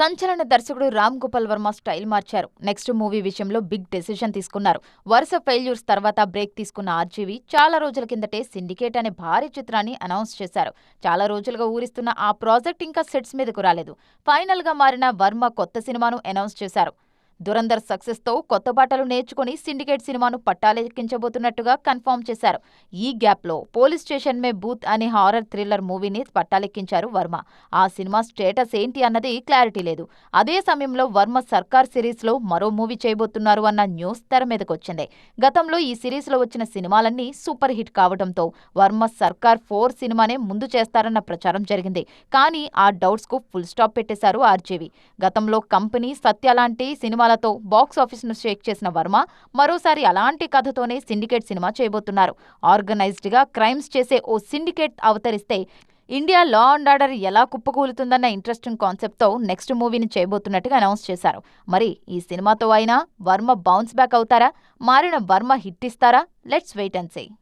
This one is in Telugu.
సంచలన దర్శకుడు రామ్ గోపాల్ వర్మ స్టైల్ మార్చారు. నెక్స్ట్ మూవీ విషయంలో బిగ్ డెసిషన్ తీసుకున్నారు. వరుస ఫెయిల్యూర్స్ తర్వాత బ్రేక్ తీసుకున్న ఆర్జీవి చాలా రోజుల కిందటే సిండికేట్ అనే భారీ చిత్రాన్ని అనౌన్స్ చేశారు. చాలా రోజులుగా ఊరిస్తున్న ఆ ప్రాజెక్ట్ ఇంకా సెట్స్ మీదకు రాలేదు. ఫైనల్ గా మారిన వర్మ కొత్త సినిమాను అనౌన్స్ చేశారు. దురంధర్ సక్సెస్ తో కొత్త బాటలు నేర్చుకుని సిండికేట్ సినిమాను పట్టాలెక్కించబోతున్నట్టుగా కన్ఫర్మ్ చేశారు. ఈ గ్యాప్ లో పోలీస్ స్టేషన్ మే బూత్ అనే హారర్ థ్రిల్లర్ మూవీని పట్టాలెక్కించారు వర్మ. ఆ సినిమా స్టేటస్ ఏంటి అన్నది క్లారిటీ లేదు. అదే సమయంలో వర్మ సర్కార్ సిరీస్ లో మరో మూవీ చేయబోతున్నారు అన్న న్యూస్ తెర మీదకొచ్చింది. గతంలో ఈ సిరీస్ లో వచ్చిన సినిమాలన్నీ సూపర్ హిట్ కావడంతో వర్మ సర్కార్ 4 సినిమానే ముందు చేస్తారన్న ప్రచారం జరిగింది. కానీ ఆ డౌట్స్ కు ఫుల్ స్టాప్ పెట్టేశారు ఆర్జీవి. గతంలో కంపెనీ, సత్య లాంటి సినిమాలతో బాక్స్ ఆఫీస్ ను షేక్ చేసిన వర్మ మరోసారి అలాంటి కథతోనే సిండికేట్ సినిమా చేయబోతున్నారు. ఆర్గనైజ్డ్ గా క్రైమ్స్ చేసే ఓ సిండికేట్ అవతరిస్తే ఇండియా లా అండ్ ఆర్డర్ ఎలా కుప్పకూలుతుందన్న ఇంట్రెస్టింగ్ కాన్సెప్ట్ తో నెక్స్ట్ మూవీని చేయబోతున్నట్టుగా అనౌన్స్ చేశారు. మరి ఈ సినిమాతో అయినా వర్మ బౌన్స్ బ్యాక్ అవుతారా? మారిన వర్మ హిట్ ఇస్తారా? Let's wait and see.